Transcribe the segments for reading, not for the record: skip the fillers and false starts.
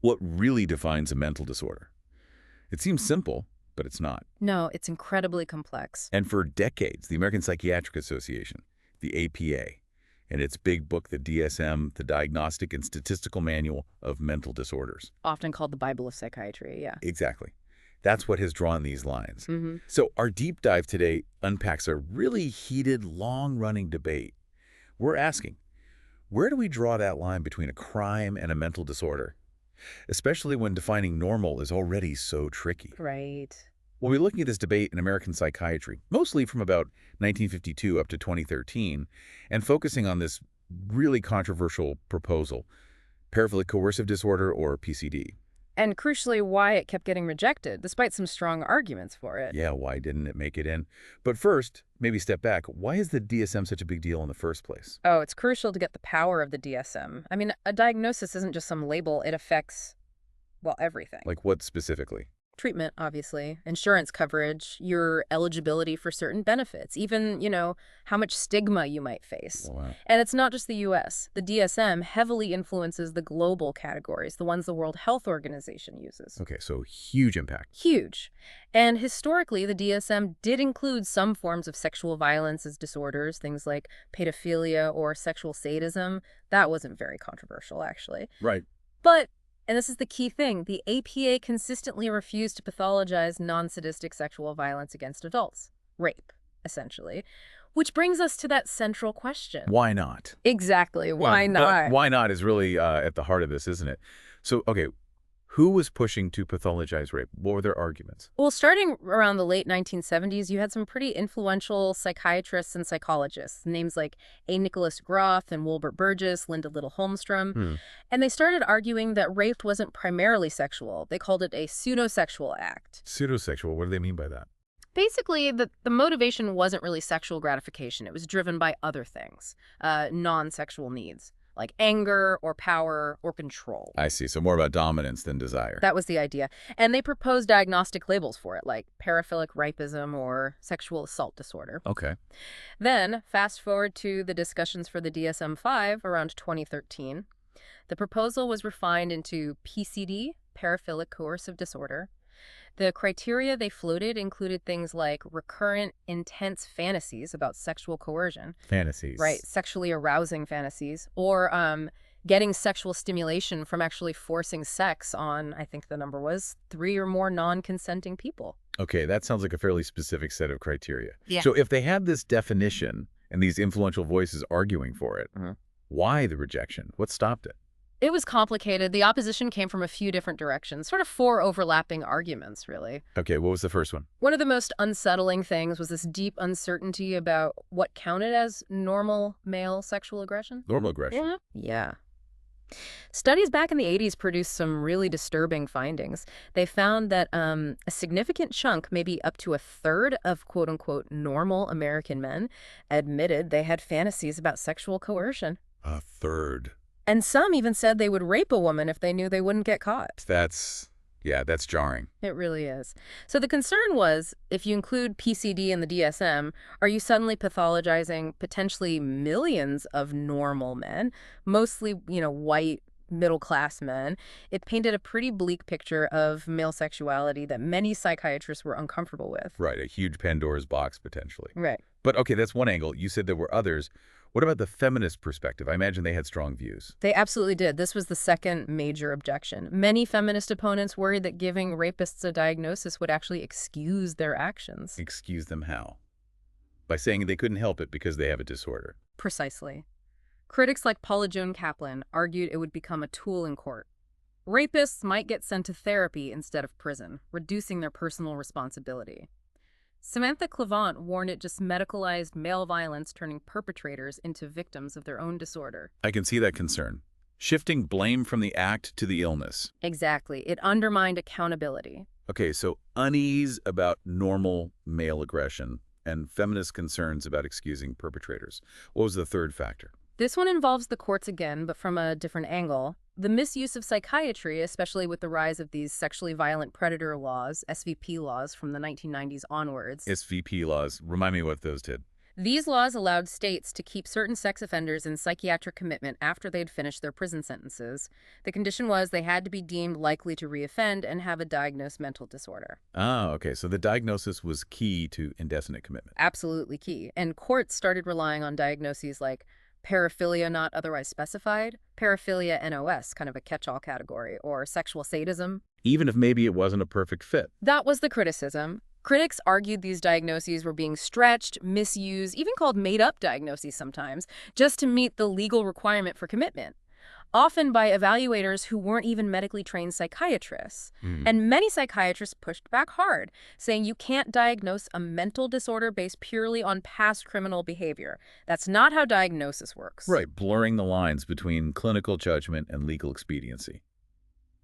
What really defines a mental disorder? It seems simple, but it's not. No, it's incredibly complex. And for decades, the American Psychiatric Association, the APA, and its big book, the DSM, the Diagnostic and Statistical Manual of Mental Disorders. Often called the Bible of Psychiatry, yeah. Exactly. That's what has drawn these lines. Mm-hmm. So our deep dive today unpacks a really heated, long-running debate. We're asking, where do we draw that line between a crime and a mental disorder? Especially when defining normal is already so tricky. Right. We'll be looking at this debate in American Psychiatry, mostly from about 1952 up to 2013, and focusing on this really controversial proposal, Paraphilic Coercive Disorder, or PCD. And crucially, why it kept getting rejected, despite some strong arguments for it. Yeah, why didn't it make it in? But first, maybe step back. Why is the DSM such a big deal in the first place? Oh, it's crucial to get the power of the DSM. I mean, a diagnosis isn't just some label. It affects, well, everything. Like what specifically? Treatment, obviously, insurance coverage, your eligibility for certain benefits, even, how much stigma you might face. Oh, wow. And it's not just the U.S. The DSM heavily influences the global categories, the ones the World Health Organization uses. Okay, so huge impact. Huge. And historically, the DSM did include some forms of sexual violence as disorders, things like paedophilia or sexual sadism. That wasn't very controversial, actually. Right. But, and this is the key thing, the APA consistently refused to pathologize non-sadistic sexual violence against adults. Rape, essentially. Which brings us to that central question. Why not? Exactly. Why not? Why not is really at the heart of this, isn't it? So, okay, who was pushing to pathologize rape? What were their arguments? Well, starting around the late 1970s, you had some pretty influential psychiatrists and psychologists, names like A. Nicholas Groth and Wilbur Burgess, Linda Little Holmstrom. And they started arguing that rape wasn't primarily sexual. They called it a pseudosexual act. Pseudosexual, what do they mean by that? Basically, the motivation wasn't really sexual gratification. It was driven by other things, non-sexual needs, like anger or power or control. I see. So more about dominance than desire. That was the idea. And they proposed diagnostic labels for it, like paraphilic rapism or sexual assault disorder. Okay. Then, fast forward to the discussions for the DSM-5 around 2013. The proposal was refined into PCD, paraphilic coercive disorder. The criteria they floated included things like recurrent, intense fantasies about sexual coercion. Fantasies. Right, sexually arousing fantasies. Or getting sexual stimulation from actually forcing sex on, I think the number was, 3 or more non-consenting people. Okay, that sounds like a fairly specific set of criteria. Yeah. So if they had this definition and these influential voices arguing for it, why the rejection? What stopped it? It was complicated. The opposition came from a few different directions, sort of 4 overlapping arguments, really. Okay, what was the first one? One of the most unsettling things was this deep uncertainty about what counted as normal male sexual aggression. Normal aggression. Yeah. Studies back in the 80s produced some really disturbing findings. They found that a significant chunk, maybe up to a third of quote-unquote normal American men, admitted they had fantasies about sexual coercion. A third. And some even said they would rape a woman if they knew they wouldn't get caught. That's jarring. It really is. So the concern was, if you include PCD in the DSM, are you suddenly pathologizing potentially millions of normal men, mostly, white, middle-class men? It painted a pretty bleak picture of male sexuality that many psychiatrists were uncomfortable with. Right, a huge Pandora's box, potentially. Right. But, okay, that's one angle. You said there were others. What about the feminist perspective? I imagine they had strong views. They absolutely did. This was the second major objection. Many feminist opponents worried that giving rapists a diagnosis would actually excuse their actions. Excuse them how? By saying they couldn't help it because they have a disorder. Precisely. Critics like Paula Joan Kaplan argued it would become a tool in court. Rapists might get sent to therapy instead of prison, reducing their personal responsibility. Samantha Clavant warned it just medicalized male violence, turning perpetrators into victims of their own disorder. I can see that concern. Shifting blame from the act to the illness. Exactly. It undermined accountability. Okay, so unease about normal male aggression and feminist concerns about excusing perpetrators. What was the third factor? This one involves the courts again, but from a different angle. The misuse of psychiatry, especially with the rise of these sexually violent predator laws, SVP laws, from the 1990s onwards. SVP laws. Remind me what those did. These laws allowed states to keep certain sex offenders in psychiatric commitment after they'd finished their prison sentences. The condition was they had to be deemed likely to reoffend and have a diagnosed mental disorder. Ah, okay. So the diagnosis was key to indefinite commitment. Absolutely key. And courts started relying on diagnoses like paraphilia not otherwise specified, paraphilia NOS, kind of a catch-all category, or sexual sadism. Even if maybe it wasn't a perfect fit. That was the criticism. Critics argued these diagnoses were being stretched, misused, even called made-up diagnoses sometimes, just to meet the legal requirement for commitment, often by evaluators who weren't even medically trained psychiatrists. And many psychiatrists pushed back hard, saying you can't diagnose a mental disorder based purely on past criminal behavior. That's not how diagnosis works. Right, blurring the lines between clinical judgment and legal expediency.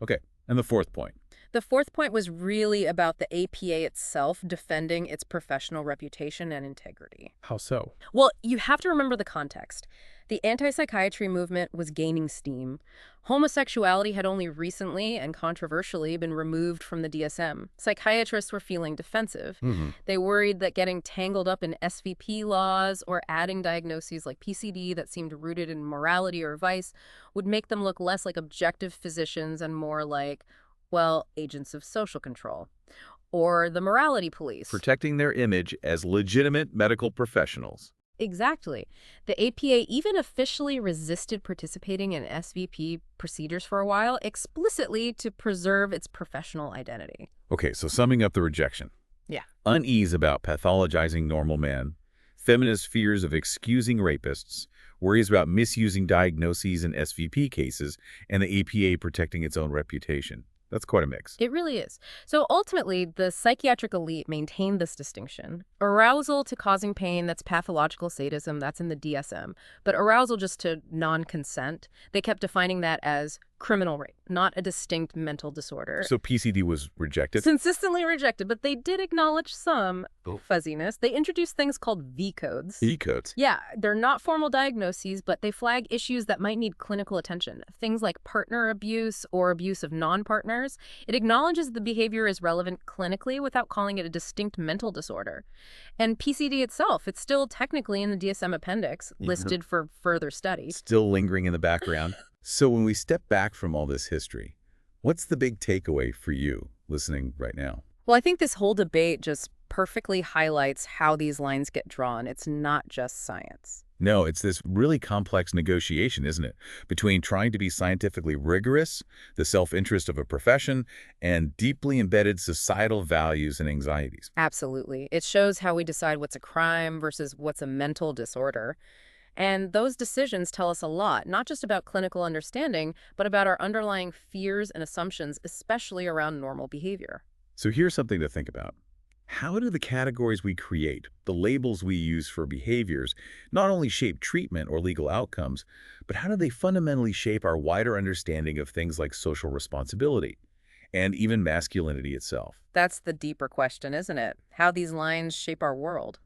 Okay, and the fourth point. The fourth point was really about the APA itself defending its professional reputation and integrity. How so? Well, you have to remember the context. The anti-psychiatry movement was gaining steam. Homosexuality had only recently and controversially been removed from the DSM. Psychiatrists were feeling defensive. They worried that getting tangled up in SVP laws or adding diagnoses like PCD that seemed rooted in morality or vice would make them look less like objective physicians and more like, well, agents of social control, or the morality police. Protecting their image as legitimate medical professionals. Exactly. The APA even officially resisted participating in SVP procedures for a while, explicitly to preserve its professional identity. Okay, so summing up the rejection. Yeah. Unease about pathologizing normal men, feminist fears of excusing rapists, worries about misusing diagnoses in SVP cases, and the APA protecting its own reputation. That's quite a mix. It really is. So ultimately, the psychiatric elite maintained this distinction. Arousal to causing pain, that's pathological sadism, that's in the DSM. But arousal just to non-consent, they kept defining that as criminal rape, not a distinct mental disorder. So PCD was rejected? Consistently rejected, but they did acknowledge some fuzziness. They introduced things called V-codes. V-codes? Yeah, they're not formal diagnoses, but they flag issues that might need clinical attention. Things like partner abuse or abuse of non-partners. It acknowledges the behavior is relevant clinically without calling it a distinct mental disorder. And PCD itself, it's still technically in the DSM appendix, listed for further study. Still lingering in the background. So when we step back from all this history, what's the big takeaway for you listening right now? Well, I think this whole debate just perfectly highlights how these lines get drawn. It's not just science. No, it's this really complex negotiation, isn't it? Between trying to be scientifically rigorous, the self-interest of a profession, and deeply embedded societal values and anxieties. Absolutely. It shows how we decide what's a crime versus what's a mental disorder. And those decisions tell us a lot, not just about clinical understanding, but about our underlying fears and assumptions, especially around normal behavior. So here's something to think about. How do the categories we create, the labels we use for behaviors, not only shape treatment or legal outcomes, but how do they fundamentally shape our wider understanding of things like social responsibility and even masculinity itself? That's the deeper question, isn't it? How these lines shape our world.